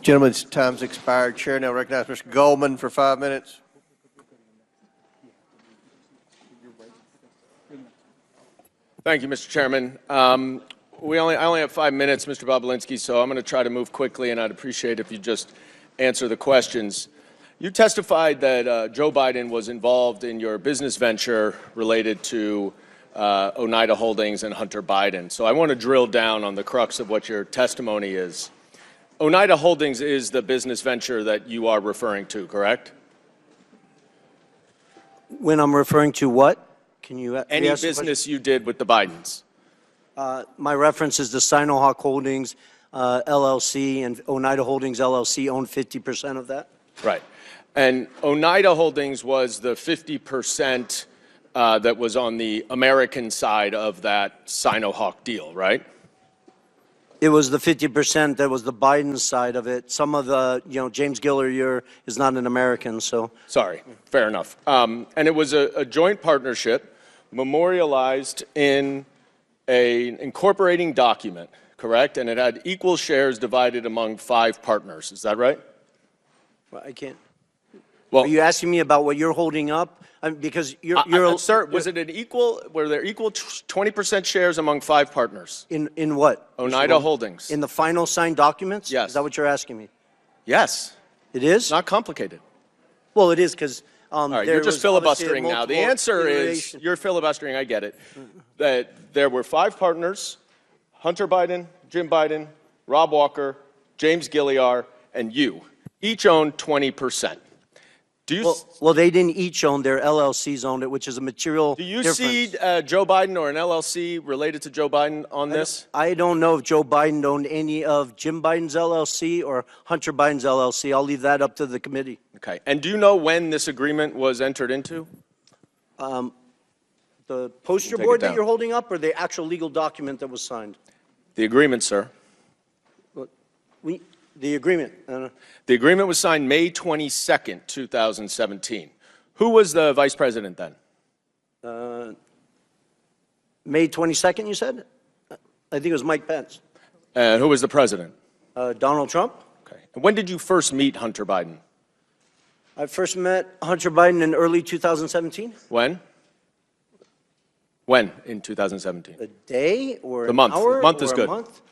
Gentlemen's time's expired. Chair now recognizes Mr. Goldman for 5 minutes. Thank you, Mr. Chairman. I only have 5 minutes, Mr. Bobulinski, so I'm going to try to move quickly, and I'd appreciate if you just answer the questions. You testified that Joe Biden was involved in your business venture related to Oneida Holdings and Hunter Biden. So I want to drill down on the crux of what your testimony is. Oneida Holdings is the business venture that you are referring to, correct? When I'm referring to what? Can you Any business you did with the Bidens? My reference is the Sinohawk Holdings LLC, and Oneida Holdings LLC owned 50% of that. Right. And Oneida Holdings was the 50% that was on the American side of that Sinohawk deal, right? It was the 50% that was the Biden side of it. Some of the, James Gilliar is not an American, so. Sorry, fair enough. And it was a joint partnership memorialized in an incorporating document, correct? And it had equal shares divided among 5 partners. Is that right? Well, I can't. Well, are you asking me about what you're holding up? Because sir, was it an equal? Were there equal 20% shares among 5 partners? In what? Oneida Holdings. In the final signed documents? Yes. Is that what you're asking me? Yes. It is? Not complicated. Well, it is because. All right, you're just filibustering now. The answer is you're filibustering. I get it. That there were 5 partners: Hunter Biden, Jim Biden, Rob Walker, James Gilliar, and you. Each owned 20%. Well, they didn't each own. Their LLCs owned it, which is a material difference. Do you see Joe Biden or an LLC related to Joe Biden on this? I don't know if Joe Biden owned any of Jim Biden's LLC or Hunter Biden's LLC. I'll leave that up to the committee. Okay. And do you know when this agreement was entered into? The poster board that you're holding up, or the actual legal document that was signed? The agreement, sir. The agreement. The agreement was signed May 22nd, 2017. Who was the vice president then? May 22nd, you said? I think it was Mike Pence. And who was the president? Donald Trump. Okay. And when did you first meet Hunter Biden? I first met Hunter Biden in early 2017. When? When in 2017? A day or the month. An hour? Month is or good. A month?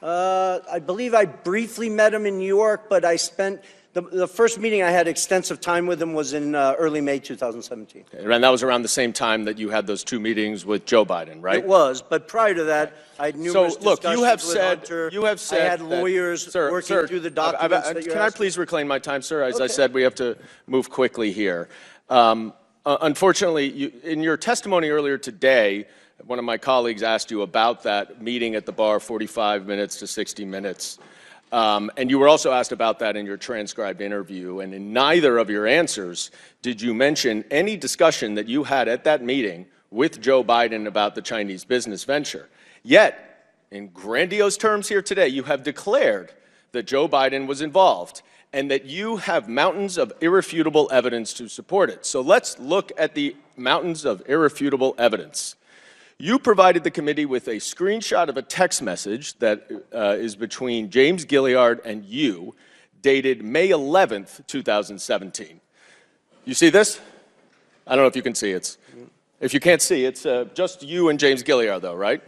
I believe I briefly met him in New York, but I spent the first meeting I had extensive time with him was in early May 2017. Okay. And that was around the same time that you had those 2 meetings with Joe Biden, right? It was, but prior to that, I had numerous discussions with Hunter. You have said I had lawyers working through the documents that you're Can I please reclaim my time, sir? As I said, we have to move quickly here. Unfortunately, in your testimony earlier today, one of my colleagues asked you about that meeting at the bar, 45 minutes to 60 minutes. And you were also asked about that in your transcribed interview. And in neither of your answers did you mention any discussion that you had at that meeting with Joe Biden about the Chinese business venture. Yet, in grandiose terms here today, you have declared that Joe Biden was involved and that you have mountains of irrefutable evidence to support it. So let's look at the mountains of irrefutable evidence. You provided the committee with a screenshot of a text message that is between James Gilliard and you, dated May 11th, 2017. You see this? I don't know if you can see it. If you can't see, it's just you and James Gilliard, though, right?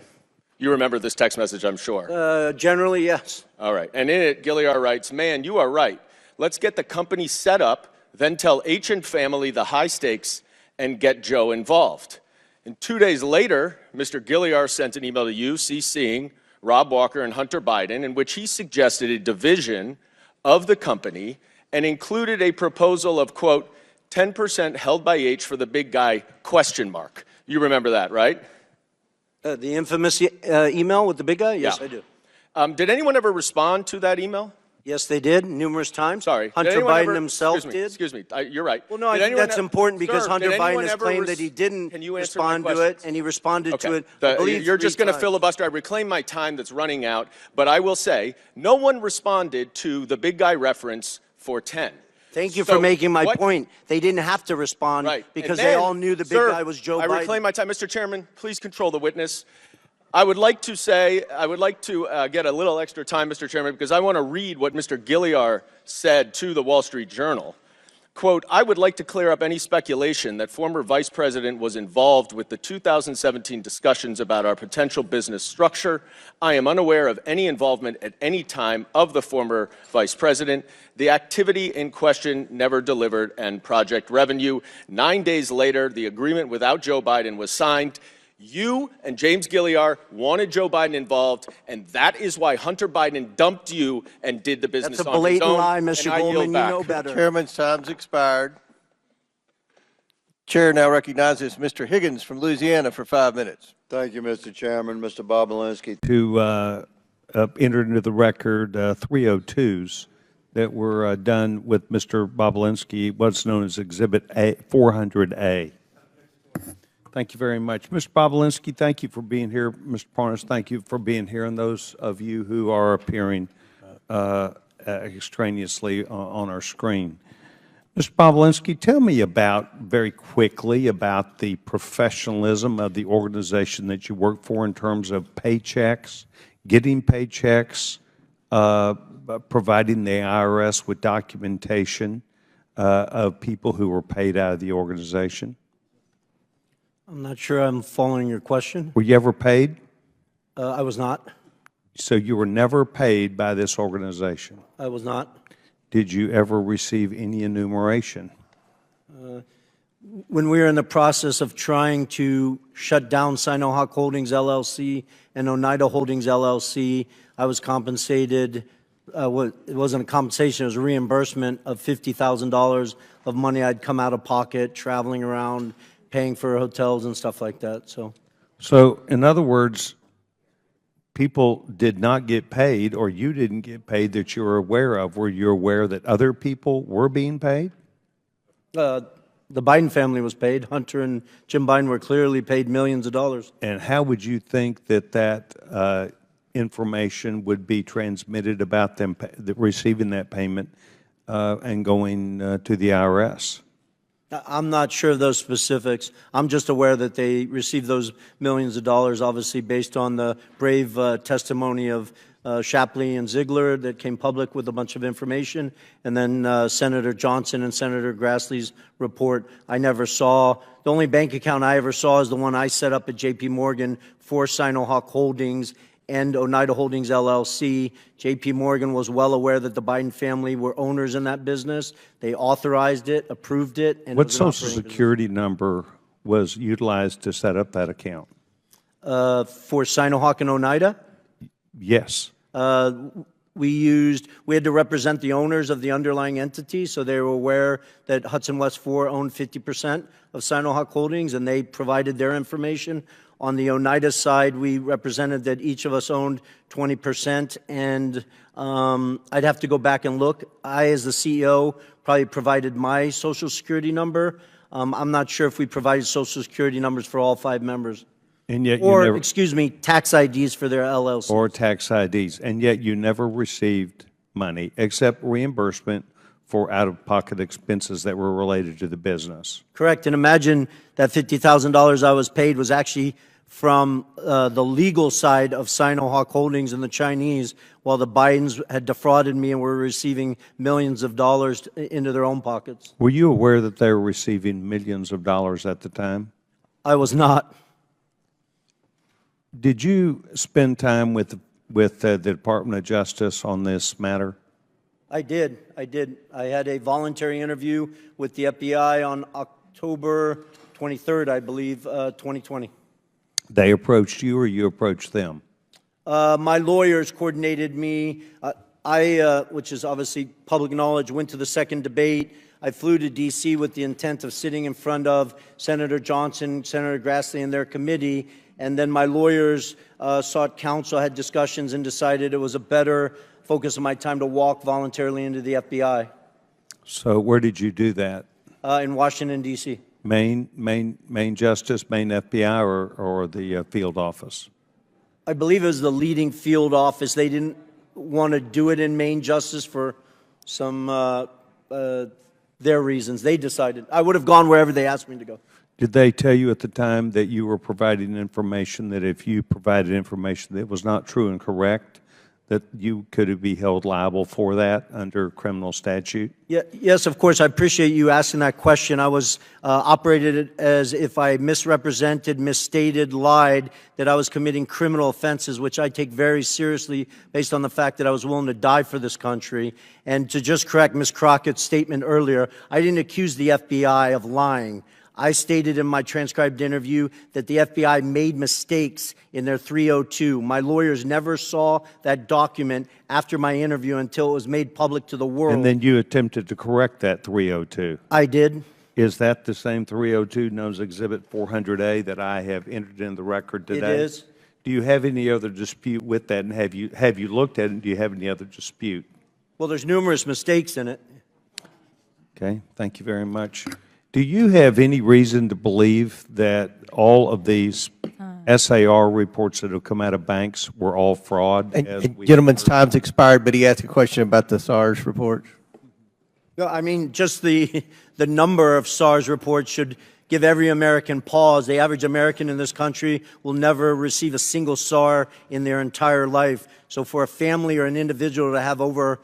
You remember this text message, I'm sure. Generally, yes. All right. And in it, Gilliard writes, "Man, you are right. Let's get the company set up, then tell H and family the high stakes and get Joe involved." And 2 days later, Mr. Gilliard sent an email to you, CCing Rob Walker and Hunter Biden, in which he suggested a division of the company and included a proposal of, quote, 10% held by H for the big guy, question mark. You remember that, right? The infamous email with the big guy? Yes, Yeah. I do. Did anyone ever respond to that email? Yes, they did, numerous times. Sorry. Hunter Biden himself did. Excuse me. You're right. Well, no, I think that's important because Hunter Biden has claimed that he didn't Can you answer respond my to it, and he responded to it, I believe, You're just going to 3 times. filibuster. I reclaim my time that's running out, but I will say no one responded to the big guy reference for 10. Thank you for making my point. They didn't have to respond because they all knew the big guy was Joe Biden. I reclaim my time. Mr. Chairman, please control the witness. I would like to get a little extra time, Mr. Chairman, because I want to read what Mr. Gilliar said to the Wall Street Journal. Quote, I would like to clear up any speculation that former Vice President was involved with the 2017 discussions about our potential business structure. I am unaware of any involvement at any time of the former Vice President. The activity in question never delivered and project revenue. 9 days later, the agreement without Joe Biden was signed. You and James Gilliar wanted Joe Biden involved, and that is why Hunter Biden dumped you and did the business That's a on his blatant own. lie, Mr. Goldman. You know better. Chairman's time's expired. Chair now recognizes Mr. Higgins from Louisiana for 5 minutes. Thank you, Mr. Chairman. Mr. Bobulinski. To enter into the record 302s that were done with Mr. Bobulinski, what's known as Exhibit A, 400A. Thank you very much. Mr. Bobulinski, thank you for being here. Mr. Parnas, thank you for being here. And those of you who are appearing extraneously on our screen. Mr. Bobulinski, tell me very quickly about the professionalism of the organization that you work for in terms of paychecks, getting paychecks, providing the IRS with documentation of people who were paid out of the organization. I'm not sure I'm following your question. Were you ever paid? I was not. So you were never paid by this organization? I was not. Did you ever receive any enumeration? When we were in the process of trying to shut down Sinohawk Holdings LLC and Oneida Holdings LLC, I was compensated. It wasn't a compensation, it was a reimbursement of $50,000 of money I'd come out of pocket, traveling around, paying for hotels and stuff like that. So in other words, people did not get paid, or you didn't get paid that you were aware of. Were you aware that other people were being paid? The Biden family was paid. Hunter and Jim Biden were clearly paid millions of dollars. And how would you think that information would be transmitted about them receiving that payment and going to the IRS? I'm not sure of those specifics. I'm just aware that they received those millions of dollars, obviously based on the brave testimony of Shapley and Ziegler that came public with a bunch of information, and then Senator Johnson and Senator Grassley's report. I never saw. The only bank account I ever saw is the one I set up at J.P. Morgan for Sinohawk Holdings and Oneida Holdings LLC. J.P. Morgan was well aware that the Biden family were owners in that business. They authorized it, approved it. And what Social Security number was utilized to set up that account? For Sinohawk and Oneida? Yes. We had to represent the owners of the underlying entity, so they were aware that Hudson West 4 owned 50% of Sinohawk Holdings, and they provided their information. On the Oneida side, we represented that each of us owned 20%, and I'd have to go back and look. I, as the CEO, probably provided my Social Security number. I'm not sure if we provided Social Security numbers for all 5 members. And yet excuse me, tax IDs for their LLC. Or tax IDs. And yet you never received money except reimbursement for out-of-pocket expenses that were related to the business. Correct. And imagine that $50,000 I was paid was actually from the legal side of Sinohawk Holdings and the Chinese, while the Bidens had defrauded me and were receiving millions of dollars into their own pockets. Were you aware that they were receiving millions of dollars at the time? I was not. Did you spend time with the Department of Justice on this matter? I did. I had a voluntary interview with the FBI on October 23rd, I believe, 2020. They approached you or you approached them? My lawyers coordinated me. I, which is obviously public knowledge, went to the second debate. I flew to D.C. with the intent of sitting in front of Senator Johnson, Senator Grassley, and their committee. And then my lawyers sought counsel, had discussions, and decided it was a better focus of my time to walk voluntarily into the FBI. So where did you do that? In Washington, D.C. Main Justice, Main FBI, or the field office? I believe it was the leading field office. They didn't want to do it in Main Justice for some their reasons. They decided. I would have gone wherever they asked me to go. Did they tell you at the time that you were providing information that if you provided information that was not true and correct, that you could be held liable for that under criminal statute? Yeah, yes, of course. I appreciate you asking that question. I was operated as if I misrepresented, misstated, lied, that I was committing criminal offenses, which I take very seriously based on the fact that I was willing to die for this country. And to just correct Ms. Crockett's statement earlier, I didn't accuse the FBI of lying. I stated in my transcribed interview that the FBI made mistakes in their 302. My lawyers never saw that document after my interview until it was made public to the world. And then you attempted to correct that 302. I did. Is that the same 302 known as Exhibit 400A that I have entered in the record today? It is. Do you have any other dispute with that? And have you looked at it? And do you have any other dispute? Well, there's numerous mistakes in it. Okay, thank you very much. Do you have any reason to believe that all of these SAR reports that have come out of banks were all fraud? And gentleman's time's expired, but he asked a question about the SARS reports. No, I mean, just the number of SARS reports should give every American pause. The average American in this country will never receive a single SAR in their entire life. So for a family or an individual to have over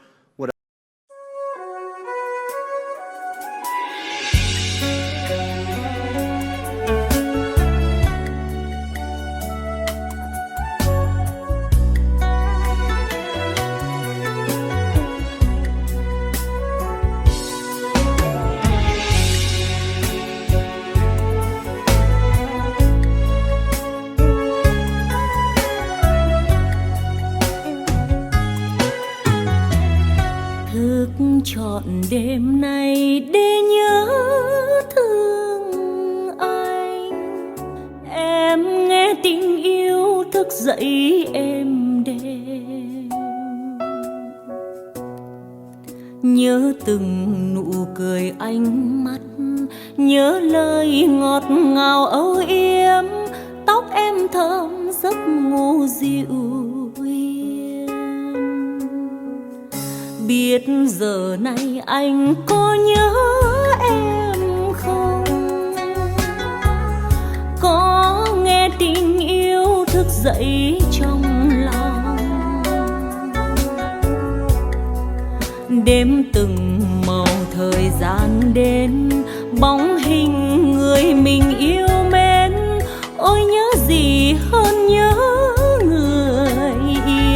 trọn đêm nay để nhớ thương anh. Em nghe tình yêu thức dậy êm đềm, nhớ từng nụ cười ánh mắt, nhớ lời ngọt ngào âu yếm, tóc em thơm giấc ngủ dịu. Biết giờ này anh có nhớ em không? Có nghe tình yêu thức dậy trong lòng. Đêm từng màu thời gian đến, bóng hình người mình yêu mến. Ôi nhớ gì hơn nhớ người yêu.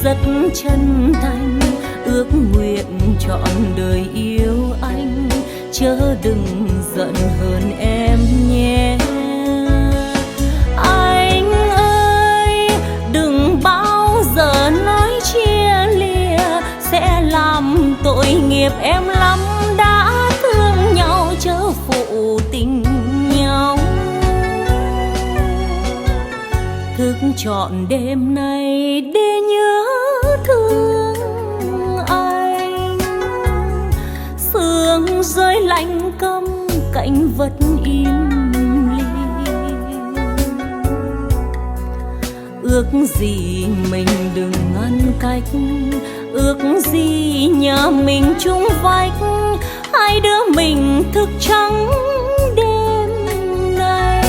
Rất chân thành ước nguyện trọn đời yêu anh, chớ đừng giận hơn em nhé. Anh ơi đừng bao giờ nói chia lìa, sẽ làm tội nghiệp em lắm. Đã thương nhau chớ phụ tình nhau, thức trọn đêm nay để nhớ thương anh. Sương rơi lạnh câm cạnh vật im lìm, ước gì mình đừng ngăn cách, ước gì nhà mình chung vách, hai đứa mình thức trắng đêm nay.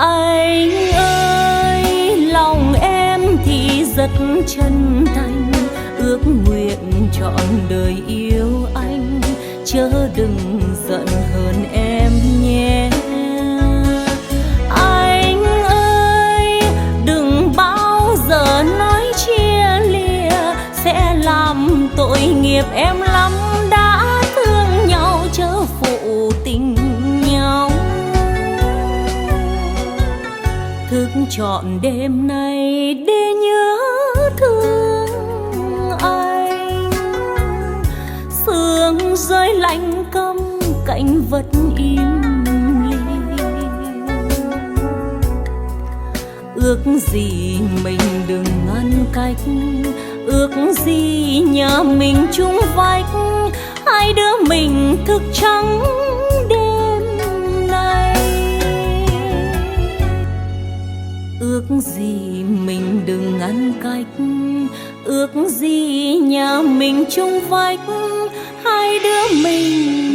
Anh ơi lòng em thì rất chân thành, ước nguyện trọn đời yêu anh, chớ đừng giận hơn em nhé. Anh ơi đừng bao giờ nói chia lìa, sẽ làm tội nghiệp em lắm. Đã thương nhau chớ phụ tình nhau, thức trọn đêm nay để nhớ thương rơi lạnh câm cảnh vật im lìm. Ước gì mình đừng ngăn cách, ước gì nhà mình chung vách, hai đứa mình thức trắng đêm nay. Ước gì mình đừng ngăn cách, ước gì nhà mình chung vách, hai đứa mình